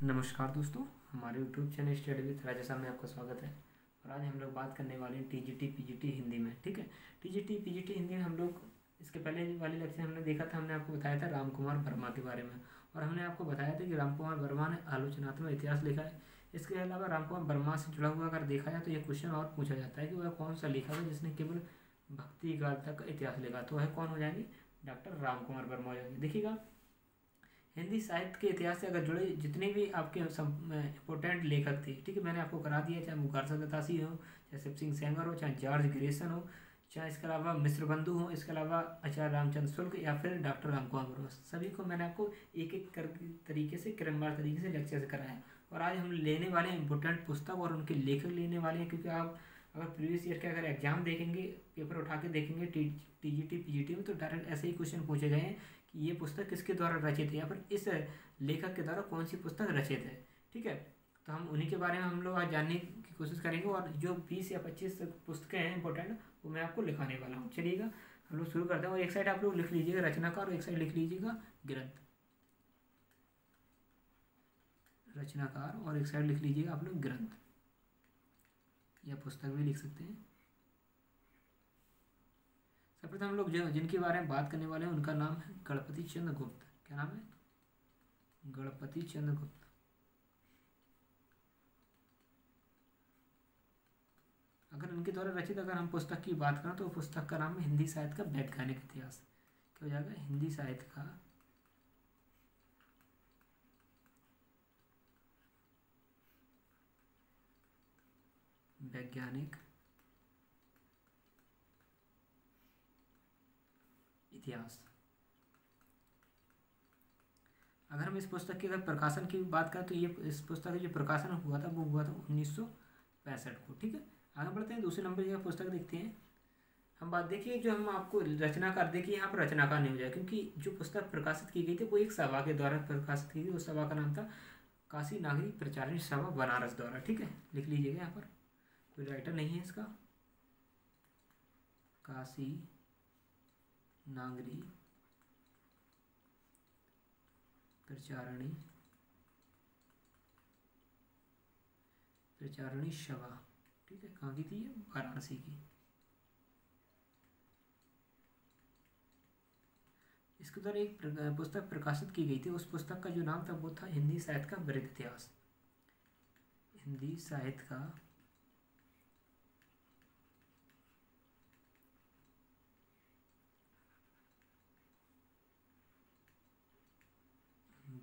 नमस्कार दोस्तों, हमारे यूट्यूब चैनल स्टडी विद राजा में आपका स्वागत है। और आज हम लोग बात करने वाले हैं टीजीटी पीजीटी हिंदी में। ठीक है, टीजीटी पीजीटी हिंदी में हम लोग इसके पहले वाले लेक्चर हमने देखा था, हमने आपको बताया था राम कुमार वर्मा के बारे में। और हमने आपको बताया था कि राम कुमार वर्मा ने आलोचनात्मक इतिहास लिखा है। इसके अलावा राम कुमार वर्मा से जुड़ा हुआ अगर देखा जाए तो ये क्वेश्चन और पूछा जाता है कि वह कौन सा लेखक है जिसने केवल भक्ति काल तक का इतिहास लिखा, तो वह कौन हो जाएंगे? डॉक्टर राम कुमार वर्मा हो जाएंगे। देखिएगा, हिंदी साहित्य के इतिहास से अगर जुड़े जितने भी आपके इम्पोर्टेंट लेखक थे, ठीक है, मैंने आपको करा दिया, चाहे मुगारसा दत्तासी हो, चाहे शिव सिंह सेंगर हो, चाहे जॉर्ज ग्रेसन हो, चाहे इसके अलावा मिश्र बंधु हो, इसके अलावा आचार्य रामचंद्र शुक्ल या फिर डॉक्टर राम कुमार वर्मा, सभी को मैंने आपको एक एक कर तरीके से क्रमवार तरीके से लेक्चर से कराया। और आज हम लेने वाले हैं इम्पोर्टेंट पुस्तक और उनके लेखक लेने वाले हैं, क्योंकि आप अगर प्रीवियस ईयर के अगर एग्जाम देखेंगे, पेपर उठा के देखेंगे टीजीटी पीजीटी में, तो डायरेक्ट ऐसे ही क्वेश्चन पूछे गए हैं कि ये पुस्तक किसके द्वारा रचित है या फिर इस लेखक के द्वारा कौन सी पुस्तक रचित है। ठीक है, तो हम उन्हीं के बारे में हम लोग आज जानने की कोशिश करेंगे। और जो 20 या 25 पुस्तकें हैं इंपॉर्टेंट, वो मैं आपको लिखाने वाला हूँ। चलिएगा, हम लोग शुरू करते हैं। और एक साइड आप लोग लिख लीजिएगा रचनाकार और एक साइड लिख लीजिएगा ग्रंथ। रचनाकार और एक साइड लिख लीजिएगा आप लोग ग्रंथ या पुस्तक भी लिख सकते हैं। सर्वप्रथम हम लोग जो जिनके बारे में बात करने वाले हैं उनका नाम है गणपति चंद्र गुप्त। क्या नाम है? गणपति चंद्र गुप्त। अगर इनके द्वारा रचित अगर हम पुस्तक की बात करें तो पुस्तक का नाम है हिंदी साहित्य का वैज्ञानिक इतिहास। क्या हो जाएगा? हिंदी साहित्य का वैज्ञानिक इतिहास। अगर हम इस पुस्तक के अगर प्रकाशन की बात करें तो ये इस पुस्तक का जो प्रकाशन हुआ था वो हुआ था 1965 को। ठीक है, आगे बढ़ते हैं, दूसरे नंबर की पुस्तक देखते हैं। हम बात देखिए, जो हम आपको रचनाकार देखिए, यहाँ पर रचनाकार नहीं हो जाए, क्योंकि जो पुस्तक प्रकाशित की गई थी वो एक सभा के द्वारा प्रकाशित की गई। उस सभा का नाम था काशी नागरिक प्रचारण सभा बनारस द्वारा। ठीक है, लिख लीजिएगा, यहाँ पर कोई राइटर नहीं है इसका। काशी नागरी प्रचारणी सभा। ठीक है, कहाँ की थी ये? वाराणसी की। इसके द्वारा एक पुस्तक प्रकाशित की गई थी। उस पुस्तक का जो नाम था वो था हिंदी साहित्य का वृहद इतिहास। हिंदी साहित्य का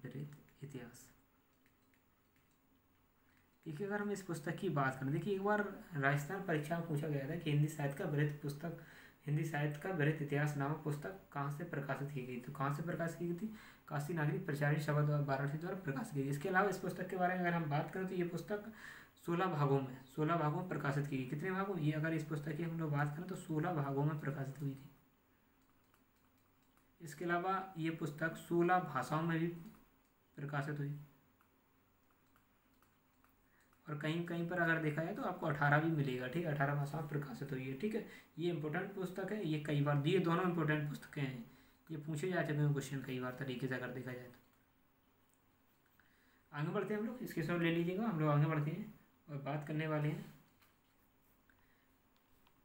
वृहद इतिहास। देखिए, अगर हम इस पुस्तक की बात करें, देखिए एक बार राजस्थान परीक्षा में पूछा गया था कि हिंदी साहित्य का वृहद पुस्तक, हिंदी साहित्य का वृहद इतिहास नामक पुस्तक कहाँ से प्रकाशित की गई? तो कहाँ से प्रकाशित की गई थी? काशी नागरिक प्रचारणी सभा द्वारा वाराणसी द्वारा प्रकाशित की गई। इसके अलावा इस पुस्तक के बारे में अगर हम बात करें तो ये पुस्तक 16 भागों में प्रकाशित की गई। कितने भागों? ये अगर इस पुस्तक की हम लोग बात करें तो 16 भागों में प्रकाशित हुई थी। इसके अलावा ये पुस्तक 16 भाषाओं में भी प्रकाशित हुई। और कहीं कहीं पर अगर देखा जाए तो आपको 18 भी मिलेगा। ठीक है, 18 भाषाओं में प्रकाशित हुई है। ठीक है, ये इंपॉर्टेंट पुस्तक है, ये कई बार, ये दोनों इंपॉर्टेंट पुस्तकें हैं, ये पूछे जा चुके हैं क्वेश्चन कई बार तरीके से अगर देखा जाए तो। आगे बढ़ते हैं हम लोग, इसके सब ले लीजिएगा। हम लोग आगे बढ़ते हैं और बात करने वाले हैं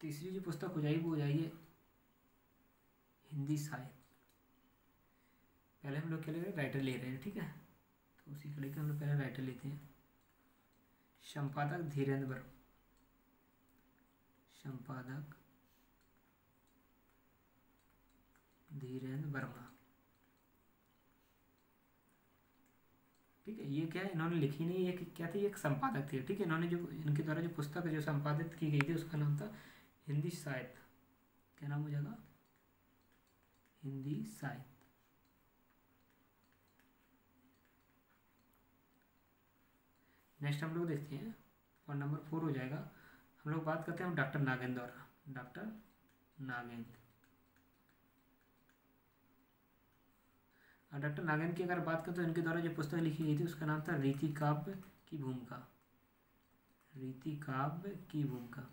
तीसरी जो पुस्तक हो जाएगी वो हो जाएगी हिंदी साहित्य। पहले हम लोग क्या ले रहे हैं? राइटर ले रहे हैं। ठीक है, तो उसी को लेकर हम लोग पहले राइटर लेते हैं। संपादक धीरेन्द्र वर्मा। संपादक धीरेन्द्र वर्मा। ठीक है, ये क्या है, इन्होंने लिखी नहीं, ये क्या थी? एक संपादक थे। ठीक है, इन्होंने जो इनके द्वारा जो पुस्तक जो संपादित की गई थी उसका नाम था हिंदी साहित्य। क्या नाम हो जाएगा? हिंदी साहित्य। नेक्स्ट हम लोग देखते हैं और नंबर 4 हो जाएगा। हम लोग बात करते हैं डॉक्टर नागेंद्र द्वारा। डॉक्टर नागेंद्र। डॉक्टर नागेंद्र की अगर बात करें तो इनके द्वारा जो पुस्तक लिखी गई थी उसका नाम था रीति काव्य की भूमिका। रीति काव्य की भूमिका।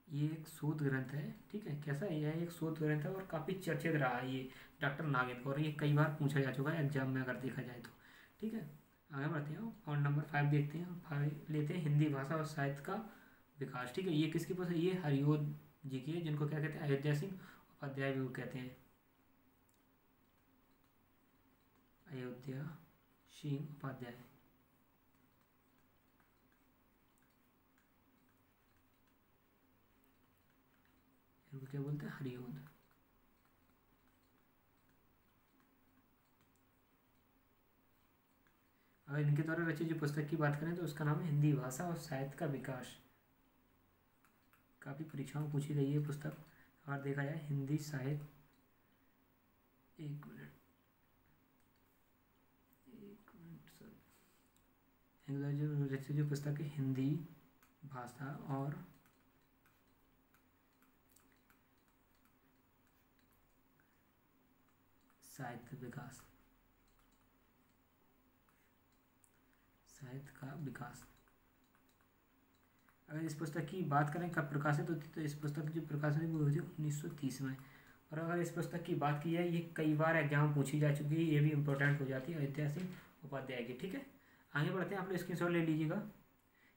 ये एक शोध ग्रंथ है, ठीक है। कैसा है, यह एक शोध ग्रंथ है और काफ़ी चर्चित रहा है ये डॉक्टर नागेंद्र का, और ये कई बार पूछा जा चुका है एग्जाम में अगर देखा जाए तो, ठीक है। आगे बढ़ते हैं, पॉइंट नंबर 5 देखते हैं। 5 लेते हैं, हिंदी भाषा और साहित्य का विकास, ठीक है। ये किसकी पुस्तक है, ये हरिओद जी की है, जिनको क्या कहते हैं, अयोध्या सिंह उपाध्याय भी वो कहते हैं, अयोध्या सिंह उपाध्याय। इनको क्या बोलते हैं, हरिओद। अगर इनके द्वारा रचित जो पुस्तक की बात करें तो उसका नाम है हिंदी भाषा और साहित्य का विकास। काफ़ी परीक्षाओं में पूछी गई है पुस्तक। और देखा जाए हिंदी साहित्य, एक मिनट सर, जो रचित जो पुस्तक है हिंदी भाषा और साहित्य विकास, साहित्य का विकास। अगर इस पुस्तक की बात करें कब प्रकाशित होती, तो इस पुस्तक की जो प्रकाशित हुई वो हुई थी 1930 में। और अगर इस पुस्तक की बात की जाए, ये कई बार एग्जाम पूछी जा चुकी है, ये भी इंपॉर्टेंट हो जाती है, अयोध्या सिंह उपाध्याय की, ठीक है। आगे बढ़ते हैं, आप लोग स्क्रीनशॉट ले लीजिएगा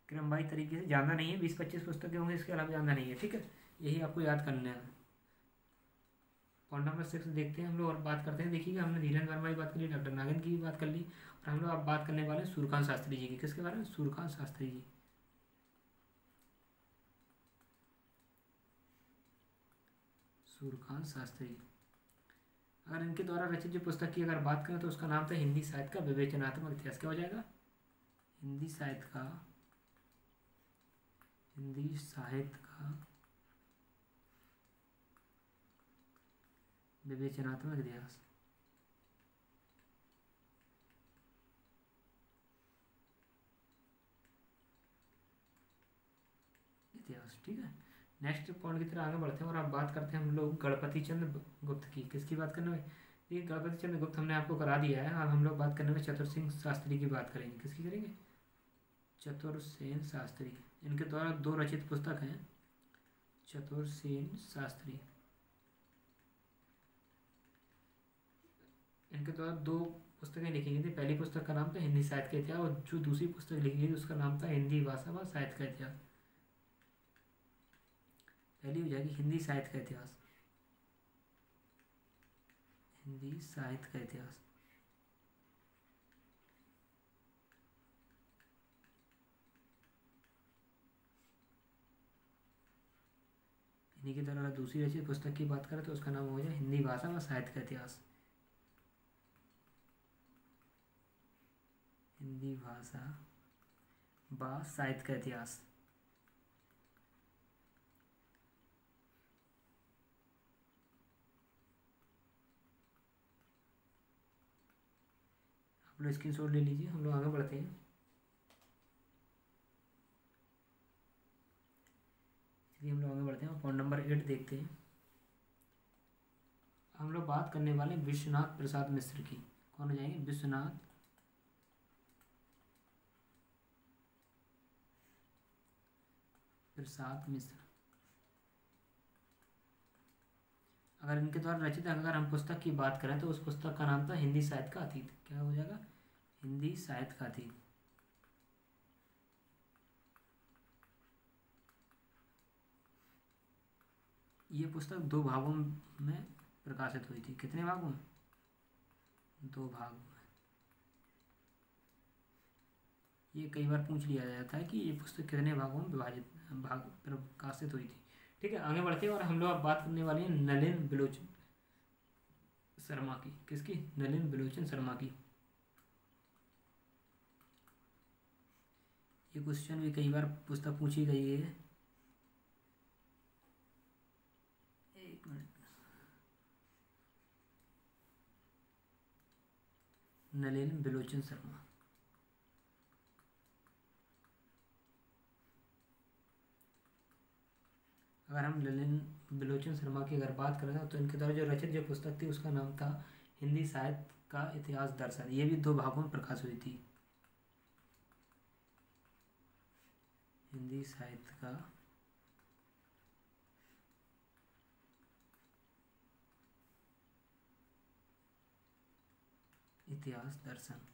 क्रमवाही तरीके से, जानना नहीं है, 20-25 पुस्तकें होंगी, इसके अलावा जानना नहीं है, ठीक है। यही आपको याद करना है। पॉइंट नंबर 6 देखते हैं हम लोग और बात करते हैं। देखिएगा, हमने धीरेन्द्र वर्मा की बात कर ली, डॉक्टर नागेंद्र की भी बात कर ली, और हम लोग अब बात करने वाले हैं सूर्यकांत शास्त्री जी की। किसके बारे में, सूर्यकांत शास्त्री जी। सूर्यकांत शास्त्री, अगर इनके द्वारा रचित जो पुस्तक की अगर बात करें तो उसका नाम था हिंदी साहित्य का विवेचनात्मक इतिहास। क्या हो जाएगा, हिंदी साहित्य का, हिंदी साहित्य का विवेचनात्मक इतिहास। इतिहास, ठीक है। नेक्स्ट पॉइंट की तरफ आगे बढ़ते हैं और अब बात करते हैं हम लोग गणपति चंद्र गुप्त की। किसकी बात करने में, ये गणपति चंद्र गुप्त हमने आपको करा दिया है। अब हम लोग बात करने में चतुर सेन शास्त्री की बात करेंगे। किसकी करेंगे, चतुर सेन शास्त्री। इनके द्वारा 2 रचित पुस्तक हैं, चतुर सेन शास्त्री। इनके द्वारा 2 पुस्तकें लिखी गई थी। पहली पुस्तक का नाम था हिंदी साहित्य का इतिहास, और जो दूसरी पुस्तक लिखी गई उसका नाम था हिंदी भाषा व साहित्य का इतिहास। पहली हो जाएगी हिंदी साहित्य का इतिहास, हिंदी साहित्य का इतिहास। इन्हीं की तरह अगर दूसरी रचित पुस्तक की बात करें तो उसका नाम हो जाए हिंदी भाषा व साहित्य का इतिहास, हिंदी भाषा व साहित्य का इतिहास। आप लोग स्क्रीनशॉट ले लीजिए, हम लोग आगे बढ़ते हैं। चलिए हम लोग आगे बढ़ते हैं, पॉइंट नंबर 8 देखते हैं। हम लोग बात करने वाले हैं विश्वनाथ प्रसाद मिश्र की। कौन हो जाएंगे, विश्वनाथ प्रसाद मिश्र। अगर इनके द्वारा रचित अगर हम पुस्तक की बात करें तो उस पुस्तक का नाम था हिंदी साहित्य का अतीत। क्या हो जाएगा, हिंदी साहित्य का अतीत। ये पुस्तक 2 भागों में प्रकाशित हुई थी। कितने भागों में, 2 भाग में। ये कई बार पूछ लिया जाता है कि ये पुस्तक कितने भागों में विभाजित भाग प्रकाशित हुई थी, ठीक है। आगे बढ़ते हैं और हम लोग अब बात करने वाले हैं नलिन बिलोचन शर्मा की। किसकी, नलिन बिलोचन शर्मा की। ये क्वेश्चन भी कई बार पुस्तक पूछी गई है। एक मिनट, नलिन बिलोचन शर्मा। अगर हम नलिन बिलोचन शर्मा की अगर बात करें तो इनके द्वारा जो रचित जो पुस्तक थी उसका नाम था हिंदी साहित्य का इतिहास दर्शन। ये भी 2 भागों में प्रकाश हुई थी, हिंदी साहित्य का इतिहास दर्शन।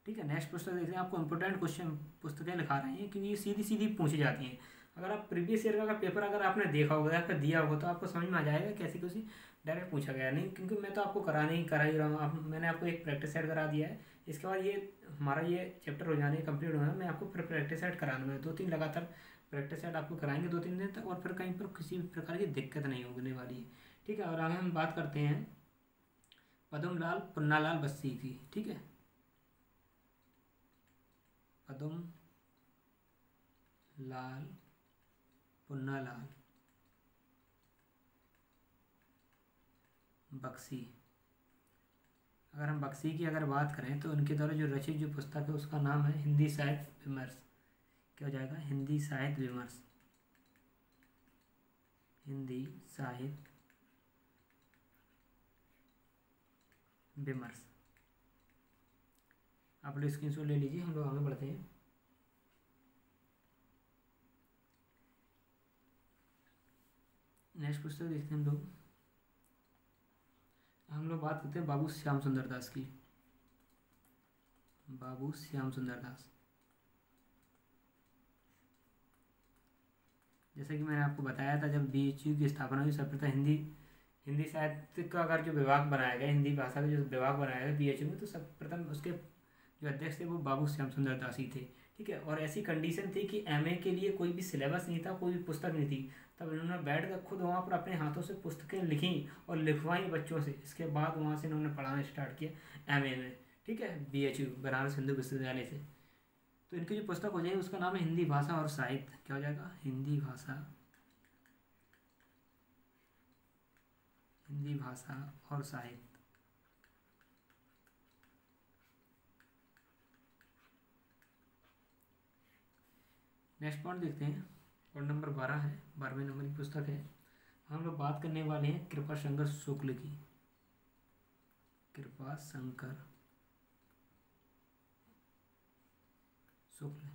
ठीक है, नेक्स्ट पुस्तक देखते हैं। आपको इंपॉर्टेंट क्वेश्चन पुस्तकें लिखा रहे हैं क्योंकि ये सीधी सीधी पूछी जाती हैं। अगर आप प्रीवियस ईयर का पेपर अगर आपने देखा होगा या फिर दिया होगा तो आपको समझ में आ जाएगा कैसी कैसी डायरेक्ट पूछा गया नहीं, क्योंकि मैं तो आपको करा ही रहा हूँ। मैंने आपको एक प्रैक्टिस सेट करा दिया है। इसके बाद ये हमारा ये चैप्टर हो जाने कंप्लीट होना है, मैं आपको फिर प्रैक्टिस सेट कराना है। 2-3 लगातार प्रैक्टिस सेट आपको कराएंगे 2-3 दिन तक, और फिर कहीं पर किसी भी प्रकार की दिक्कत नहीं होने वाली है। ठीक है, और आगे हम बात करते हैं पद्मलाल पुन्नालाल बस्सी की। ठीक है, पद्म लाल पुन्नालाल बख्शी। अगर हम बख्शी की अगर बात करें तो उनके द्वारा जो रचित जो पुस्तक है उसका नाम है हिंदी साहित्य विमर्श। क्या हो जाएगा? हिंदी साहित्य विमर्श। हिंदी साहित्य विमर्श। आप लोग स्क्रीनशॉट ले लीजिए, हम लोग आगे बढ़ते हैं। नेक्स्ट पुस्तक देखते हैं हम लोग बात करते हैं बाबू श्याम सुंदर दास की। बाबू श्याम सुंदर दास, जैसे कि मैंने आपको बताया था जब BHU की स्थापना हुई सर्वप्रथम हिंदी साहित्य का अगर जो विभाग बनाया गया, हिंदी भाषा का जो विभाग बनाया गया BHU में, तो सर्वप्रथम उसके जो अध्यक्ष थे वो बाबू श्याम सुंदर दास ही थे। ठीक है, और ऐसी कंडीशन थी कि MA के लिए कोई भी सिलेबस नहीं था, कोई भी पुस्तक नहीं थी। तब इन्होंने बैठ कर खुद वहाँ पर अपने हाथों से पुस्तकें लिखी और लिखवाई बच्चों से। इसके बाद वहाँ से इन्होंने पढ़ाना स्टार्ट किया MA में। ठीक है, BHU बनारस हिंदू विश्वविद्यालय से। तो इनकी जो पुस्तक हो जाएगी उसका नाम है हिंदी भाषा और साहित्य। क्या हो जाएगा? हिंदी भाषा और साहित्य। नेक्स्ट पॉइंट देखते हैं, पॉइंट नंबर 12 है, 12वें नंबर की पुस्तक है। हम लोग बात करने वाले हैं कृपा शंकर शुक्ल की। कृपा शंकर शुक्ल।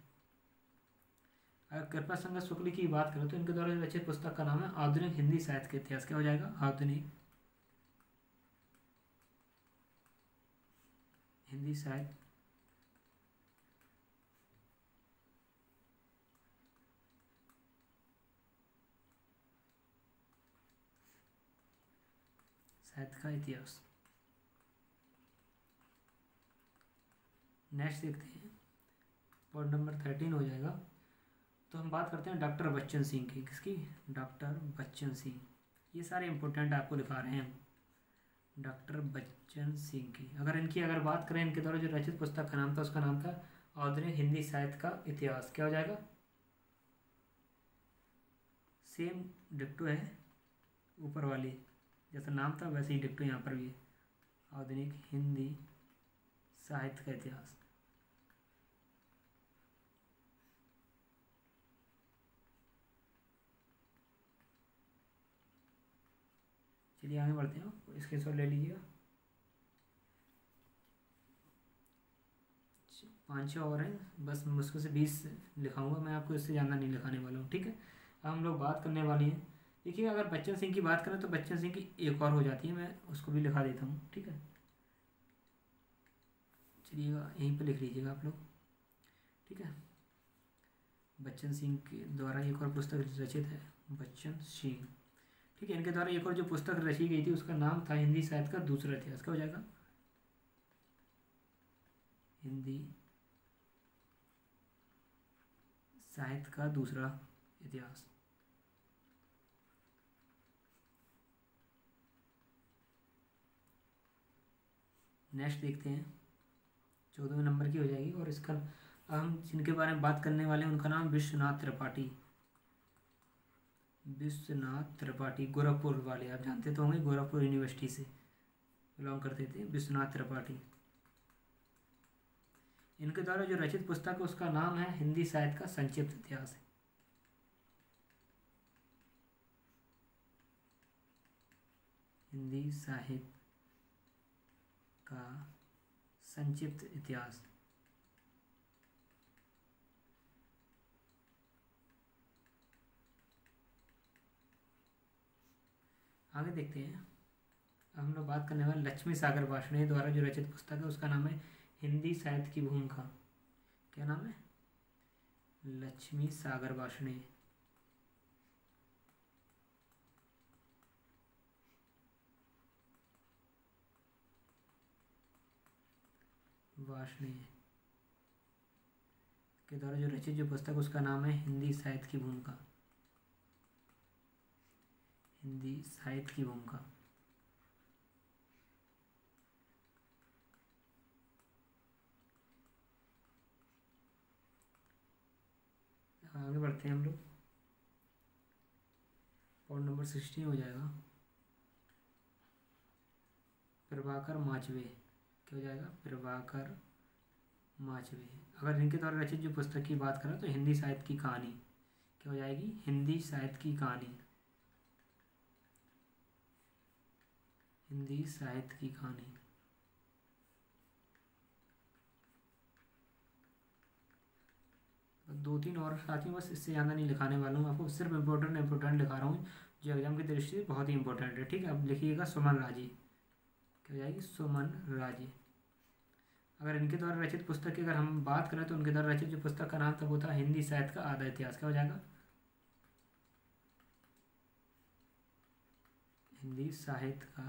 अगर कृपा शंकर शुक्ल की बात करें तो इनके द्वारा रचित पुस्तक का नाम है आधुनिक हिंदी साहित्य का इतिहास। क्या हो जाएगा? आधुनिक हिंदी साहित्य का इतिहास। नेक्स्ट देखते हैं, पॉइंट नंबर 13 हो जाएगा। तो हम बात करते हैं डॉक्टर बच्चन सिंह की। किसकी? डॉक्टर बच्चन सिंह। ये सारे इंपॉर्टेंट आपको दिखा रहे हैं हम। डॉक्टर बच्चन सिंह की अगर बात करें, इनके द्वारा जो रचित पुस्तक का नाम था उसका नाम था आधुनिक हिंदी साहित्य का इतिहास। क्या हो जाएगा? सेम डिक्टो है ऊपर वाली, जैसा नाम था वैसे ही डिक्टो यहाँ पर भी है, आधुनिक हिंदी साहित्य का इतिहास। चलिए आगे बढ़ते हैं, इसके स्क्रीनशॉट ले लीजिएगा। 5-6 और हैं, बस मुश्किल से 20 लिखाऊंगा मैं, आपको इससे ज़्यादा नहीं लिखाने वाला हूँ। ठीक है, अब हम लोग बात करने वाले हैं। देखिए, अगर बच्चन सिंह की बात करें तो बच्चन सिंह की एक और हो जाती है, मैं उसको भी लिखा देता हूँ। ठीक है, चलिएगा यहीं पर लिख लीजिएगा आप लोग। ठीक है, बच्चन सिंह के द्वारा एक और पुस्तक रचित है, बच्चन सिंह। ठीक है, इनके द्वारा एक और जो पुस्तक रची गई थी उसका नाम था हिंदी साहित्य का दूसरा इतिहास। क्या हो जाएगा? हिंदी साहित्य का दूसरा इतिहास। नेक्स्ट देखते हैं, 14वें नंबर की हो जाएगी, और इसका हम जिनके बारे में बात करने वाले हैं उनका नाम विश्वनाथ त्रिपाठी। विश्वनाथ त्रिपाठी गोरखपुर वाले, आप जानते तो होंगे, गोरखपुर यूनिवर्सिटी से बिलोंग करते थे विश्वनाथ त्रिपाठी। इनके द्वारा जो रचित पुस्तक है उसका नाम है हिंदी साहित्य का संक्षिप्त इतिहास। हिंदी साहित्य का संक्षिप्त इतिहास। आगे देखते हैं, अब हम लोग बात करने वाले लक्ष्मी सागर भाषणे द्वारा जो रचित पुस्तक है उसका नाम है हिंदी साहित्य की भूमिका। क्या नाम है? लक्ष्मी सागर भाषणे। भाषणे के द्वारा जो रचित जो पुस्तक उसका नाम है हिंदी साहित्य की भूमिका। हिंदी साहित्य की भूमिका। आगे बढ़ते हैं हम लोग। पॉइंट नंबर 16 हो जाएगा प्रभाकर माचवे। क्या हो जाएगा? प्रभाकर माचवे। अगर इनके द्वारा रचित जो पुस्तक की बात करें तो हिंदी साहित्य की कहानी। क्या हो जाएगी? हिंदी साहित्य की कहानी। हिंदी साहित्य की कहानी। दो तीन और साथियों, बस इससे ज़्यादा नहीं लिखाने वाला हूँ आपको, सिर्फ इम्पोर्टेंट लिखा रहा हूँ जो एग्जाम की दृष्टि से बहुत ही इंपॉर्टेंट है। ठीक है, अब लिखिएगा सुमन राजी। क्या हो जाएगी? सुमन राजी। अगर इनके द्वारा रचित पुस्तक की अगर हम बात करें तो उनके द्वारा रचित जो पुस्तक का नाम तब होता है हिंदी साहित्य का आधा इतिहास। क्या हो जाएगा? हिंदी साहित्य का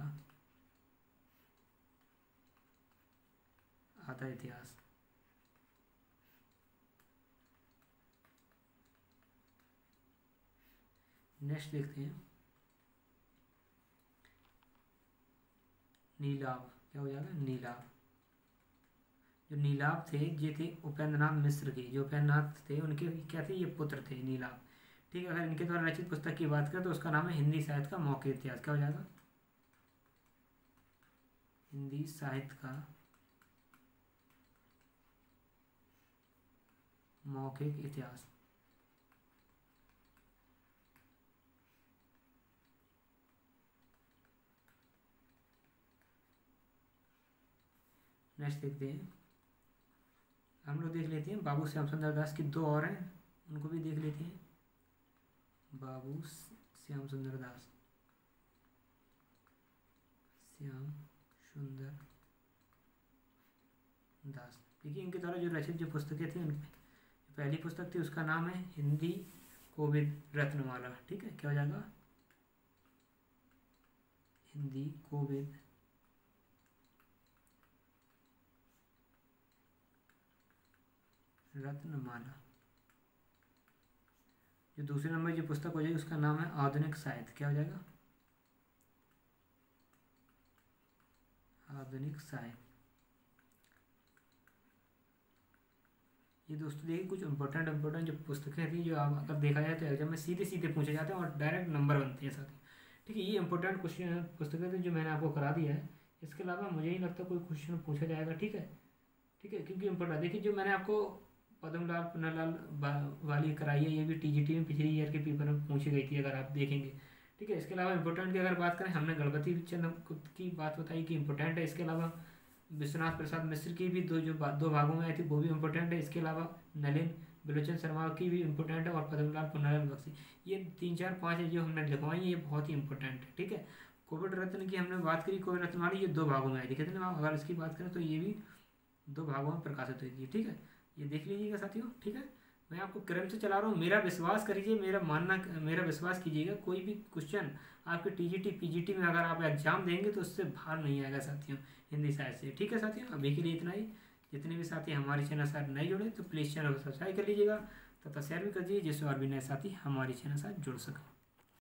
आधा इतिहास। नेक्स्ट देखते हैं नीलाभ। क्या हो जाएगा? नीलाभ। जो नीलाभ थे ये थे उपेंद्रनाथ मिश्र के, जो उपेंद्रनाथ थे उनके क्या थे? ये पुत्र थे नीलाभ। ठीक है, अगर इनके द्वारा रचित पुस्तक की बात करें तो उसका नाम है हिंदी साहित्य का मौखिक इतिहास। क्या हो जाएगा? हिंदी साहित्य का मौखिक इतिहास। नेक्स्ट देखते हैं हम लोग, देख लेते हैं बाबू श्याम सुंदर दास की दो और हैं, उनको भी देख लेते हैं। बाबू श्याम सुंदर दास, श्याम सुंदर दास। देखिए इनके द्वारा जो रचित जो पुस्तकें थी उनमें जो पहली पुस्तक थी उसका नाम है हिंदी कोविद रत्नमाला। ठीक है, क्या हो जाएगा? हिंदी कोविद रत्नमाला। जो दूसरे नंबर की पुस्तक हो जाएगी उसका नाम है आधुनिक साहित्य। क्या हो जाएगा? आधुनिक साहित्य। ये दोस्तों देखिए कुछ इंपॉर्टेंट जो पुस्तकें थी जो आप अगर देखा जाए तो एग्जाम में सीधे सीधे पूछे जाते हैं और डायरेक्ट नंबर बनते हैं साथ ही। ठीक है, ये इंपॉर्टेंट क्वेश्चन पुस्तकें थी जो मैंने आपको करा दिया है। इसके अलावा मुझे नहीं लगता कोई क्वेश्चन पूछा जाएगा। ठीक है, ठीक है, क्योंकि इम्पोर्टेंट देखिए जो मैंने आपको पद्मलाल पुन्नालाल वाली कराई है ये भी टीजीटी में पिछले ईयर के पेपर में पूछी गई थी अगर आप देखेंगे। ठीक है, इसके अलावा इंपॉर्टेंट की अगर बात करें हमने गणपति चंद्र की बात बताई कि इंपॉर्टेंट है। इसके अलावा विश्वनाथ प्रसाद मिश्र की भी दो भागों में आई थी वो भी इम्पोर्टेंट है। इसके अलावा नलिन बिलोचन शर्मा की भी इम्पोर्टेंट है और पद्मलाल पुन्नालाल बख्शी, ये 3 4 5 है जो हमने लिखवाई ये बहुत ही इंपॉर्टेंट है। ठीक है, कोविड रत्न की हमने बात करी, कोविड रत्न वाली ये 2 भागों में आई थी। कितने भाग? अगर इसकी बात करें तो ये भी 2 भागों में प्रकाशित हुई थी। ठीक है, ये देख लीजिएगा साथियों। ठीक है, मैं आपको क्रम से चला रहा हूँ, मेरा विश्वास करिए, मेरा विश्वास कीजिएगा। कोई भी क्वेश्चन आपके टीजीटी पीजीटी में अगर आप एग्जाम देंगे तो उससे बाहर नहीं आएगा साथियों हिंदी साहित्य से। ठीक है साथियों, अभी के लिए इतना ही। जितने भी साथी हमारे चैनल से नहीं जुड़े तो प्लीज़ चैनल को सब्सक्राइब कर लीजिएगा तथा शेयर भी कर दीजिए जिससे और भी नए साथी हमारे चैनल से जुड़ सकें।